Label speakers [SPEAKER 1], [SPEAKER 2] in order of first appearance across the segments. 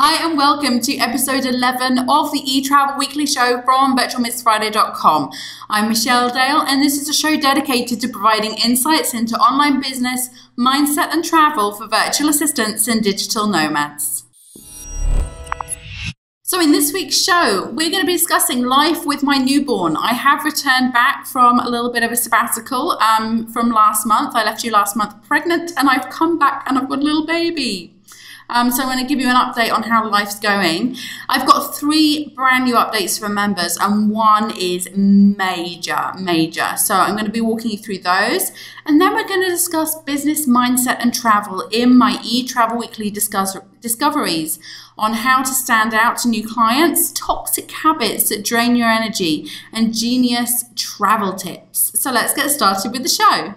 [SPEAKER 1] Hi and welcome to episode 11 of the eTravel Weekly Show from virtualmissfriday.com. I'm Michelle Dale and this is a show dedicated to providing insights into online business, mindset and travel for virtual assistants and digital nomads. So in this week's show, we're going to be discussing life with my newborn. I have returned back from a little bit of a sabbatical from last month. I left you last month pregnant and I've come back and I've got a little baby. So I'm going to give you an update on how life's going. I've got 3 brand new updates for members and one is major. So I'm going to be walking you through those. And then we're going to discuss business, mindset and travel in my eTravel Weekly discoveries on how to stand out to new clients, toxic habits that drain your energy, and genius travel tips. So let's get started with the show.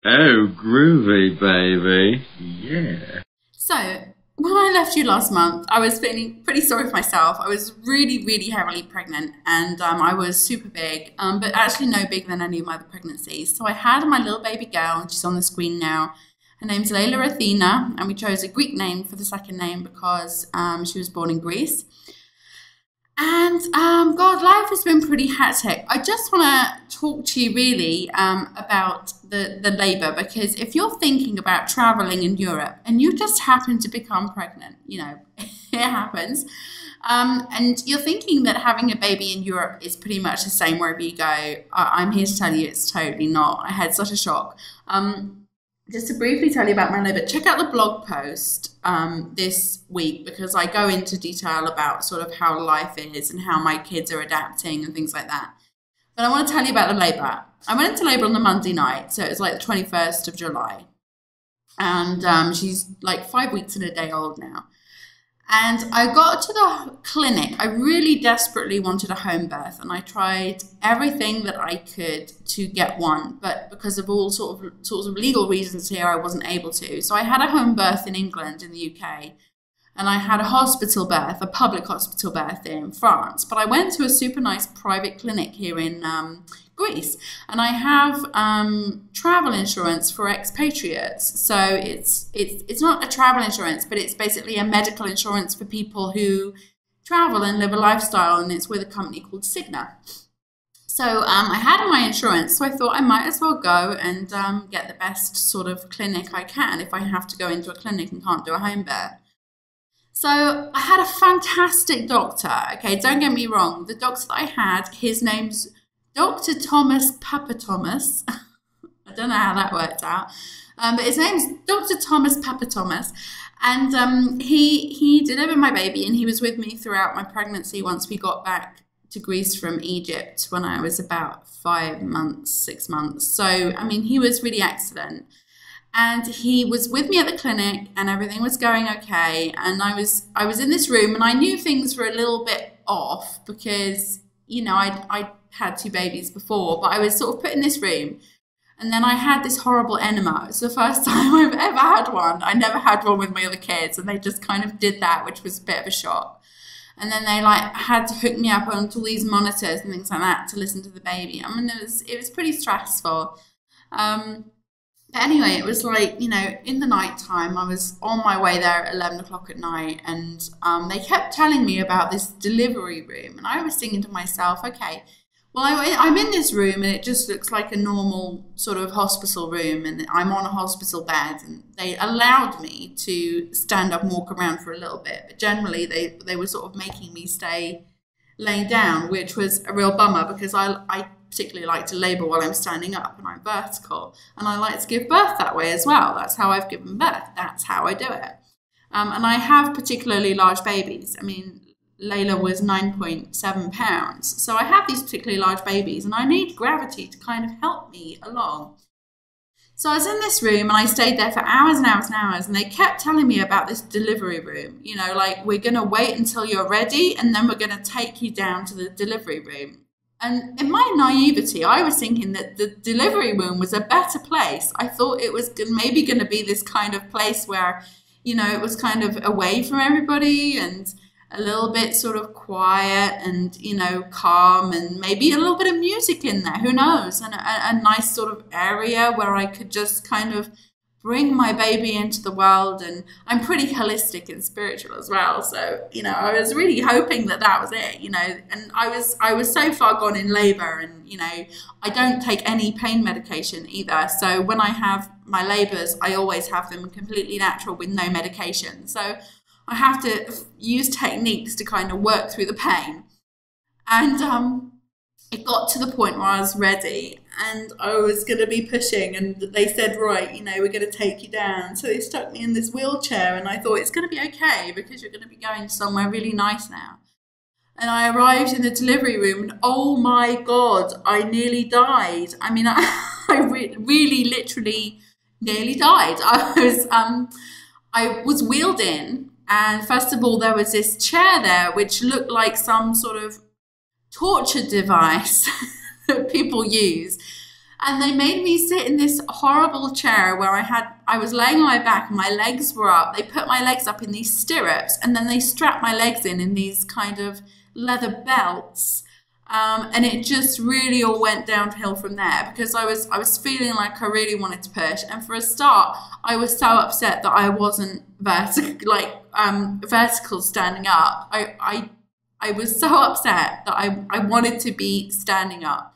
[SPEAKER 2] Oh, groovy, baby. Yeah.
[SPEAKER 1] So, when I left you last month, I was feeling pretty sorry for myself. I was really heavily pregnant and I was super big, but actually no bigger than any of my other pregnancies. So I had my little baby girl, and she's on the screen now. Her name's Layla Athena, and we chose a Greek name for the second name because she was born in Greece. And God, life has been pretty hectic. I just want to talk to you really about the labour, because if you're thinking about travelling in Europe and you just happen to become pregnant, you know, it happens, and you're thinking that having a baby in Europe is pretty much the same wherever you go, I'm here to tell you it's totally not. I had such a shock. Just to briefly tell you about my labour, check out the blog post this week because I go into detail about sort of how life is and how my kids are adapting and things like that. But I want to tell you about the labour. I went into labour on the Monday night, so it was like the 21st of July. And she's like 5 weeks and a day old now. And I got to the clinic. I really desperately wanted a home birth, and I tried everything that I could to get one, but because of all sorts of legal reasons here, I wasn't able to. So I had a home birth in England, in the UK, and I had a hospital birth, a public hospital birth in France. But I went to a super nice private clinic here in Greece, and I have travel insurance for expatriates. So it's not a travel insurance, but it's basically a medical insurance for people who travel and live a lifestyle, and it's with a company called Cigna. So I had my insurance, so I thought I might as well go and get the best sort of clinic I can if I have to go into a clinic and can't do a home birth. So I had a fantastic doctor. Okay, don't get me wrong. The doctor that I had, his name's Dr. Thomas Papathomas. I don't know how that worked out. But his name's Dr. Thomas Papathomas. And he delivered my baby, and he was with me throughout my pregnancy once we got back to Greece from Egypt when I was about 5 months, 6 months. So, I mean, he was really excellent. And he was with me at the clinic and everything was going okay. And I was in this room and I knew things were a little bit off because, you know, I had 2 babies before, but I was sort of put in this room. And then I had this horrible enema. It's the first time I've ever had one. I never had one with my other kids, and they just kind of did that, which was a bit of a shock. And then they like had to hook me up onto all these monitors and things like that to listen to the baby. I mean, it was pretty stressful. But anyway, it was like, you know, in the night time, I was on my way there at 11 o'clock at night, and they kept telling me about this delivery room. And I was thinking to myself, okay, well, I'm in this room and it just looks like a normal sort of hospital room, and I'm on a hospital bed, and they allowed me to stand up and walk around for a little bit. But generally, they were sort of making me stay laying down, which was a real bummer because I particularly like to labour while I'm standing up and I'm vertical, and I like to give birth that way as well. That's how I've given birth. That's how I do it. And I have particularly large babies. I mean, Layla was 9.7 pounds. So I have these particularly large babies and I need gravity to kind of help me along. So I was in this room and I stayed there for hours and hours and hours, and they kept telling me about this delivery room. You know, like, we're going to wait until you're ready and then we're going to take you down to the delivery room. And in my naivety, I was thinking that the delivery room was a better place. I thought it was maybe going to be this kind of place where, you know, it was kind of away from everybody and a little bit sort of quiet and, you know, calm, and maybe a little bit of music in there, who knows, and a nice sort of area where I could just kind of bring my baby into the world. And I'm pretty holistic and spiritual as well. So, you know, I was really hoping that that was it, you know, and I was so far gone in labor, and, you know, I don't take any pain medication either. So when I have my labors, I always have them completely natural with no medication. So I have to use techniques to kind of work through the pain. And it got to the point where I was ready and I was going to be pushing, and they said, right, you know, we're going to take you down. So they stuck me in this wheelchair, and I thought, it's going to be okay because you're going to be going somewhere really nice now. And I arrived in the delivery room, and oh my God, I nearly died. I mean, I really literally nearly died. I was wheeled in, and first of all, there was this chair there which looked like some sort of torture device that people use, and they made me sit in this horrible chair where I was laying on my back and my legs were up. They put my legs up in these stirrups, and then they strapped my legs in these kind of leather belts, and it just really all went downhill from there, because I was feeling like I really wanted to push. And for a start, I was so upset that I wasn't vertical standing up. I was so upset that I wanted to be standing up,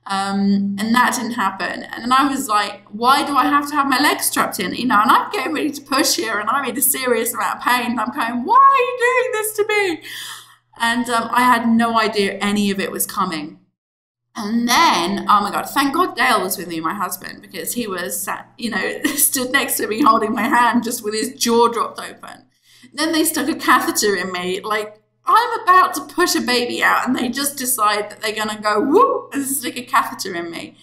[SPEAKER 1] and that didn't happen. And then I was like, why do I have to have my legs strapped in? You know, and I'm getting ready to push here, and I'm in a serious amount of pain. And I'm going, why are you doing this to me? And I had no idea any of it was coming. And then, oh my God, thank God Dale was with me, my husband, because he was sat, you know, stood next to me holding my hand just with his jaw dropped open. Then they stuck a catheter in me, like, I'm about to push a baby out, and they just decide that they're going to go whoop and stick a catheter in me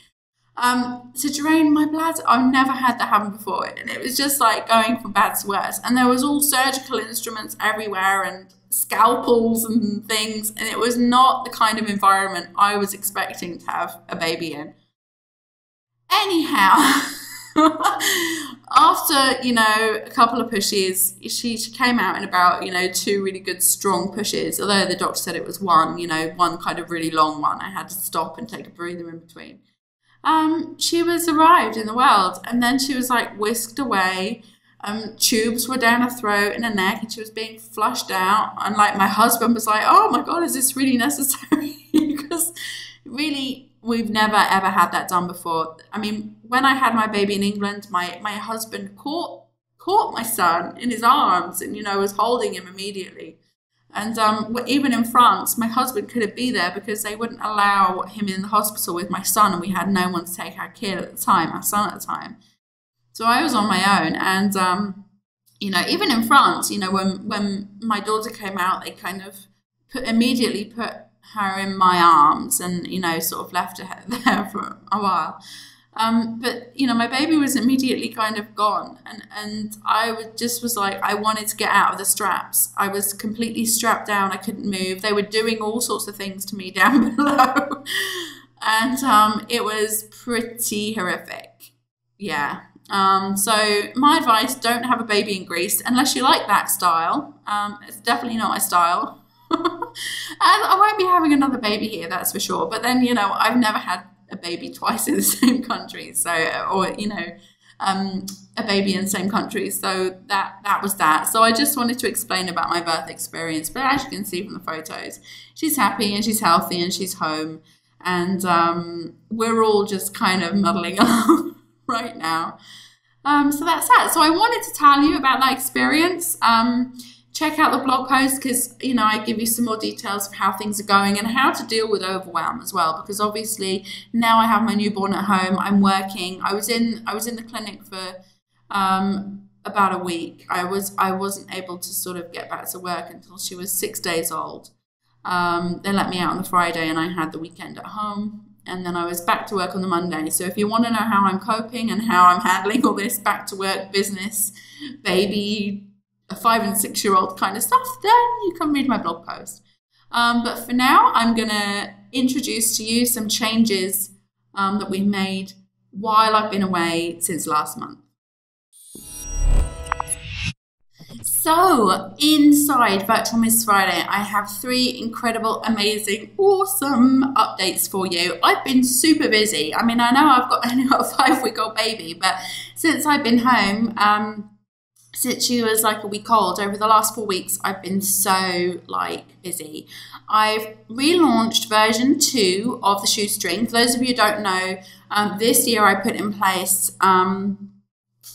[SPEAKER 1] to drain my bladder. I've never had that happen before, and it was just like going from bad to worse. And there was all surgical instruments everywhere and scalpels and things, and it was not the kind of environment I was expecting to have a baby in. Anyhow, after, you know, a couple of pushes, she came out in about, you know, 2 really good strong pushes, although the doctor said it was one, you know, one kind of really long one. I had to stop and take a breather in between. She was arrived in the world, and then she was like whisked away. Tubes were down her throat and her neck, and she was being flushed out. And like my husband was like, oh my God, is this really necessary? Because really, we've never ever had that done before. I mean, when I had my baby in England, my husband caught my son in his arms and, you know, was holding him immediately. And even in France, my husband couldn't be there because they wouldn't allow him in the hospital with my son, and we had no one to take our kid at the time, our son at the time. So I was on my own. And, you know, even in France, you know, when my daughter came out, they kind of immediately put her in my arms and, you know, sort of left her there for a while. But, you know, my baby was immediately kind of gone. And I just was like, I wanted to get out of the straps. I was completely strapped down. I couldn't move. They were doing all sorts of things to me down below. And it was pretty horrific. Yeah. So my advice, don't have a baby in Greece unless you like that style. It's definitely not my style. And I won't be having another baby here, that's for sure. But then, you know, I've never had a baby twice in the same country, so, or, you know, a baby in the same country. So that was that. So I just wanted to explain about my birth experience. But as you can see from the photos, she's happy and she's healthy and she's home. And we're all just kind of muddling along right now. So that's that. So I wanted to tell you about that experience. Check out the blog post because, you know, I give you some more details of how things are going and how to deal with overwhelm as well. Because obviously now I have my newborn at home. I'm working. I was in the clinic for about a week. I wasn't able to sort of get back to work until she was 6 days old. They let me out on the Friday and I had the weekend at home. And then I was back to work on the Monday. So if you want to know how I'm coping and how I'm handling all this back to work, business, baby, a 5 and 6 year old kind of stuff, then you can read my blog post. But for now, I'm going to introduce to you some changes that we've made while I've been away since last month. So, inside Virtual Miss Friday, I have 3 incredible, amazing, awesome updates for you. I've been super busy. I mean, I know I've only got a 5-week-old baby, but since I've been home, since she was like a week old, over the last 4 weeks, I've been so busy. I've relaunched version 2 of the shoestring. For those of you who don't know, this year I put in place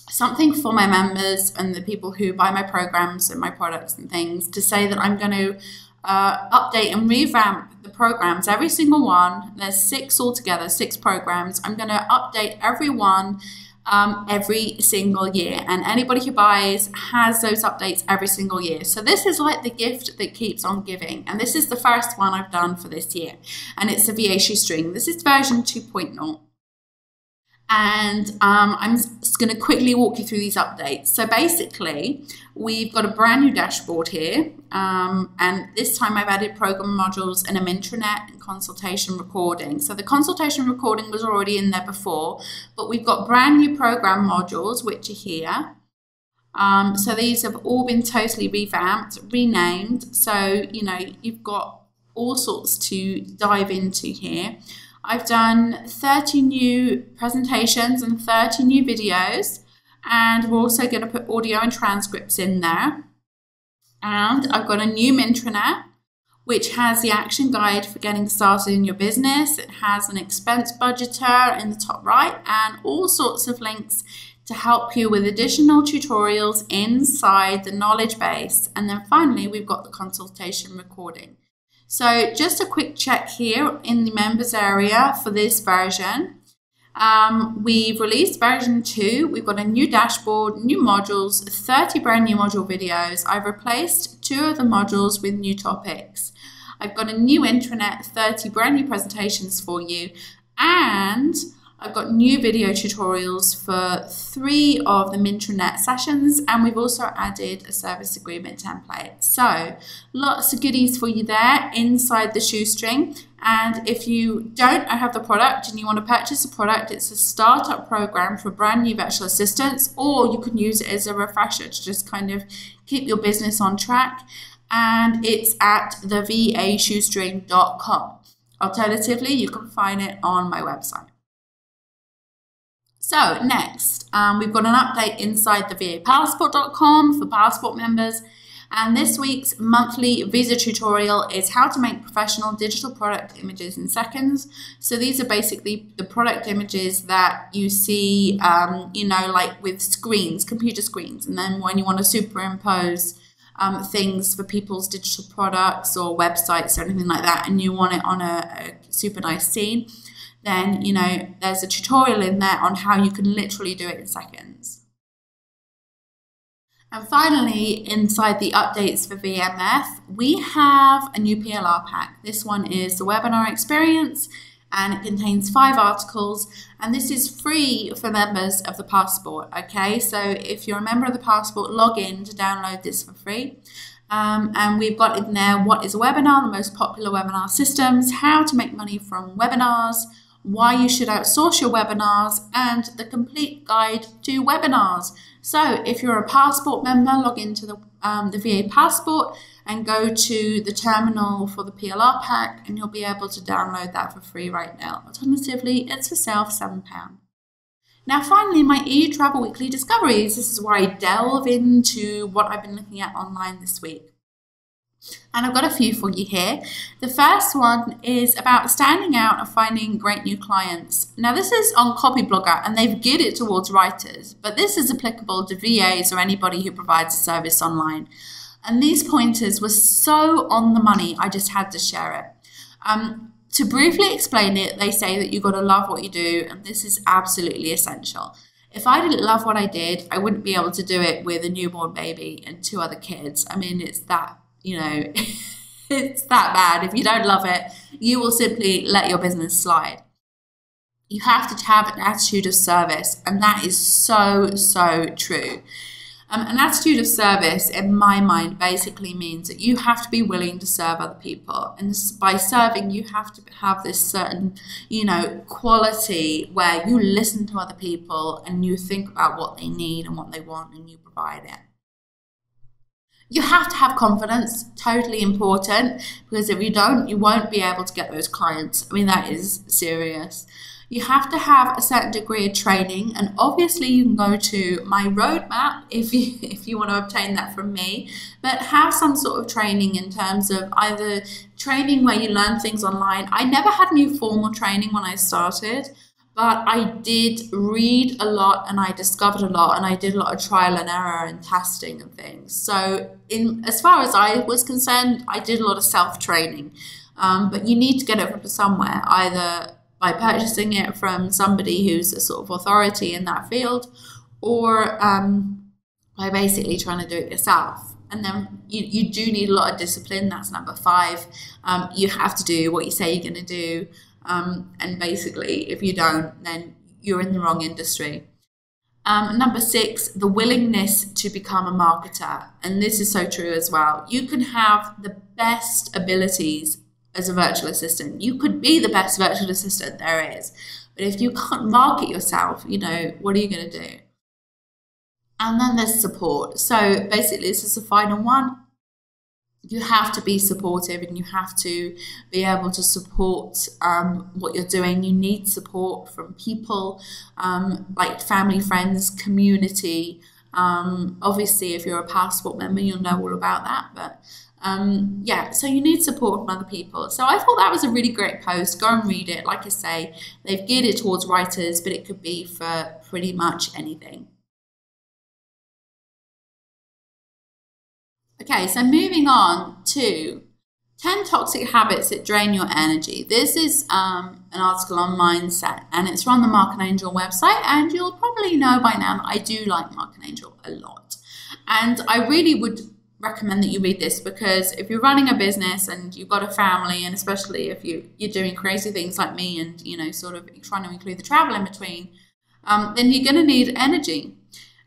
[SPEAKER 1] something for my members and the people who buy my programs and my products and things, to say that I'm going to update and revamp the programs, every single one. There's 6 altogether, 6 programs. I'm going to update every one every single year, and anybody who buys has those updates every single year. So this is like the gift that keeps on giving, and this is the first one I've done for this year, and it's a VA shoestring. This is version 2.0. And I'm just going to quickly walk you through these updates. So basically, we've got a brand new dashboard here. And this time I've added program modules and a intranet and consultation recording. So the consultation recording was already in there before, but we've got brand new program modules, which are here. So these have all been totally revamped, renamed. So, you know, you've got all sorts to dive into here. I've done 30 new presentations and 30 new videos, and we're also going to put audio and transcripts in there. And I've got a new intranet, which has the action guide for getting started in your business. It has an expense budgeter in the top right and all sorts of links to help you with additional tutorials inside the knowledge base. And then finally, we've got the consultation recording. So just a quick check here in the members area for this version. We've released version 2. We've got a new dashboard, new modules, 30 brand new module videos. I've replaced 2 of the modules with new topics. I've got a new intranet, 30 brand new presentations for you, and I've got new video tutorials for 3 of the intranet sessions, and we've also added a service agreement template. So lots of goodies for you there inside the shoestring. And if you don't have the product and you want to purchase a product, it's a startup program for brand new virtual assistants, or you can use it as a refresher to just kind of keep your business on track. And it's at thevashoestring.com. Alternatively, you can find it on my website. So next, we've got an update inside the vapassport.com for passport members. And this week's monthly visa tutorial is how to make professional digital product images in seconds. So these are basically the product images that you see, you know, like with screens, computer screens. And then when you want to superimpose things for people's digital products or websites or anything like that, and you want it on a super nice scene, then, you know, there's a tutorial in there on how you can literally do it in seconds. And finally, inside the updates for VMF, we have a new PLR pack. This one is the webinar experience, and it contains 5 articles, and this is free for members of the Passport, okay? So if you're a member of the Passport, log in to download this for free. And we've got in there what is a webinar, the most popular webinar systems, how to make money from webinars, why you should outsource your webinars, and the complete guide to webinars. So if you're a Passport member, log into the VA Passport and go to the terminal for the PLR pack, and you'll be able to download that for free right now. Alternatively, it's for sale for £7. Now finally, my EU Travel Weekly Discoveries. This is where I delve into what I've been looking at online this week. And I've got a few for you here. The first one is about standing out and finding great new clients. Now this is on Copyblogger, and they've geared it towards writers, but this is applicable to VAs or anybody who provides a service online. And these pointers were so on the money, I just had to share it. To briefly explain it, they say that you've got to love what you do, and this is absolutely essential. If I didn't love what I did, I wouldn't be able to do it with a newborn baby and 2 other kids. I mean, it's that, you know, it's that bad. If you don't love it, you will simply let your business slide. You have to have an attitude of service, and that is so, so true. An attitude of service, in my mind, basically means that you have to be willing to serve other people. And by serving, you have to have this certain, you know, quality where you listen to other people and you think about what they need and what they want, and you provide it. You have to have confidence, totally important, because if you don't, you won't be able to get those clients. I mean, that is serious. You have to have a certain degree of training, and obviously you can go to my roadmap if you want to obtain that from me, but have some sort of training in terms of either training where you learn things online. I never had any formal training when I started, but I did read a lot and I discovered a lot, and I did a lot of trial and error and testing and things. So as far as I was concerned, I did a lot of self-training, but you need to get it from somewhere, either by purchasing it from somebody who's a sort of authority in that field, or by basically trying to do it yourself. And then you do need a lot of discipline. That's number 5. You have to do what you say you're going to do. And basically, if you don't, then you're in the wrong industry. Number 6, the willingness to become a marketer. And this is so true as well. You can have the best abilities as a virtual assistant. You could be the best virtual assistant there is. But if you can't market yourself, what are you going to do? And then there's support. So basically, this is the final one. You have to be supportive, and you have to be able to support what you're doing. You need support from people, like family, friends, community. Obviously, if you're a passport member, you'll know all about that. But yeah, so you need support from other people. So I thought that was a really great post. Go and read it. Like I say, they've geared it towards writers, but it could be for pretty much anything. Okay, so moving on to 10 toxic habits that drain your energy. This is an article on mindset, and it's from the Mark and Angel website, and you'll probably know by now that I do like Mark and Angel a lot. And I really would recommend that you read this, because if you're running a business and you've got a family, and especially if you're doing crazy things like me and, sort of trying to include the travel in between, then you're going to need energy.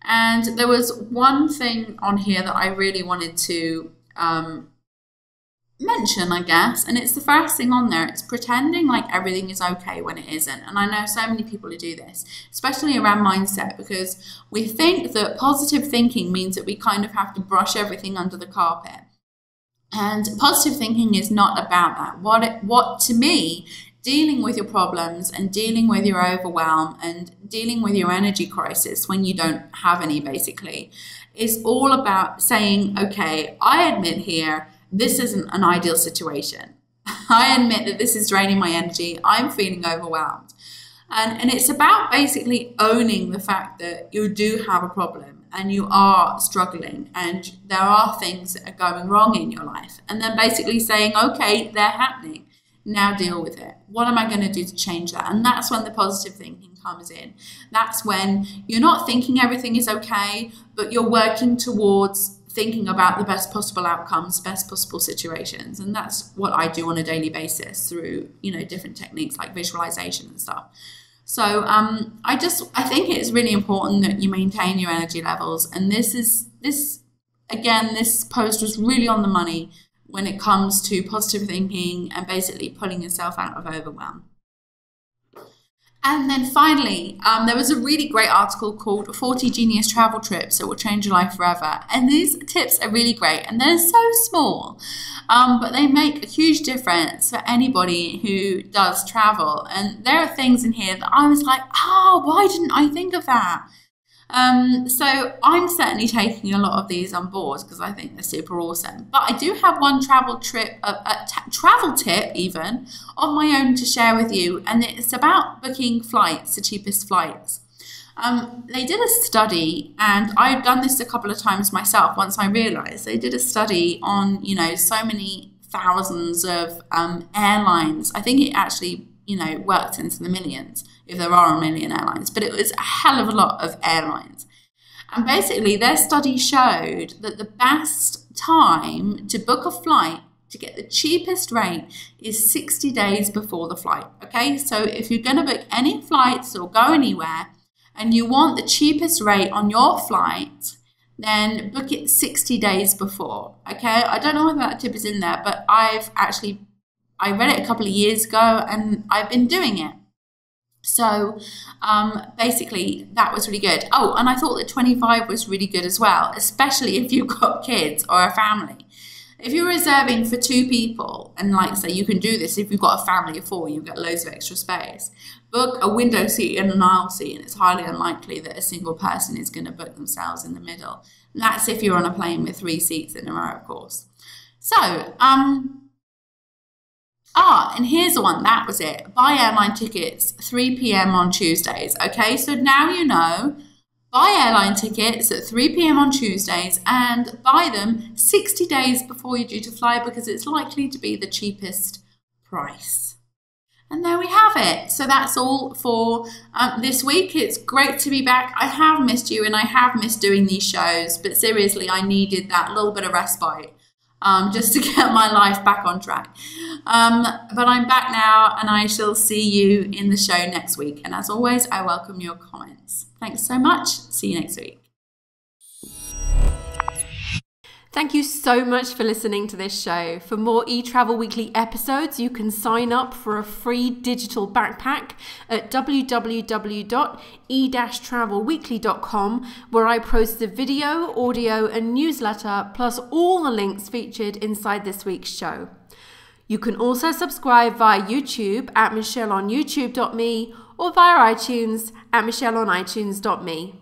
[SPEAKER 1] And there was one thing on here that I really wanted to mention, I guess, and it's the first thing on there. It's pretending like everything is okay when it isn't. And I know so many people who do this, especially around mindset, because we think that positive thinking means that we kind of have to brush everything under the carpet. And positive thinking is not about that. What to me, dealing with your problems and dealing with your overwhelm and dealing with your energy crisis when you don't have any, basically, is all about saying, okay, I admit here, this isn't an ideal situation. I admit that this is draining my energy. I'm feeling overwhelmed. And it's about basically owning the fact that you do have a problem and you are struggling and there are things that are going wrong in your life. And then basically saying, okay, they're happening. Now deal with it. What am I going to do to change that? And that's when the positive thinking comes in. That's when you're not thinking everything is okay, but you're working towards thinking about the best possible outcomes, best possible situations. And that's what I do on a daily basis through, different techniques like visualization and stuff. So I think it's really important that you maintain your energy levels. And this post was really on the money when it comes to positive thinking and basically pulling yourself out of overwhelm. And then finally, there was a really great article called 40 Genius Travel Trips That Will Change Your Life Forever. And these tips are really great, and they're so small, but they make a huge difference for anybody who does travel. And there are things in here that I was like, why didn't I think of that? So I'm certainly taking a lot of these on board because I think they're super awesome. But I do have one travel tip even of my own to share with you, and it's about booking flights, the cheapest flights. They did a study, and I've done this a couple of times myself. Once I realized they did a study on so many thousands of airlines. I think it actually worked into the millions, if there are a million airlines, but it was a hell of a lot of airlines. And basically their study showed that the best time to book a flight to get the cheapest rate is 60 days before the flight. Okay, so if you're going to book any flights or go anywhere and you want the cheapest rate on your flight, then book it 60 days before. Okay, I don't know whether that tip is in there, but I read it a couple of years ago and I've been doing it. So basically, that was really good. Oh, and I thought that 25 was really good as well, especially if you've got kids or a family. If you're reserving for 2 people, and like say you can do this if you've got a family of 4, you've got loads of extra space. Book a window seat and an aisle seat, and it's highly unlikely that a single person is going to book themselves in the middle. And that's if you're on a plane with 3 seats in a row, of course. So, and here's the one, that was it. Buy airline tickets 3 p.m. on Tuesdays. Okay, so now you know, buy airline tickets at 3 p.m. on Tuesdays and buy them 60 days before you're due to fly because it's likely to be the cheapest price. And there we have it. So that's all for this week. It's great to be back. I have missed you and I have missed doing these shows, but seriously, I needed that little bit of respite. Just to get my life back on track. But I'm back now and I shall see you in the show next week. And as always, I welcome your comments. Thanks so much. See you next week.
[SPEAKER 3] Thank you so much for listening to this show. For more eTravel Weekly episodes, you can sign up for a free digital backpack at www.e-travelweekly.com, where I post the video, audio, and newsletter, plus all the links featured inside this week's show. You can also subscribe via YouTube at Michelle on YouTube.me or via iTunes at Michelle on iTunes.me.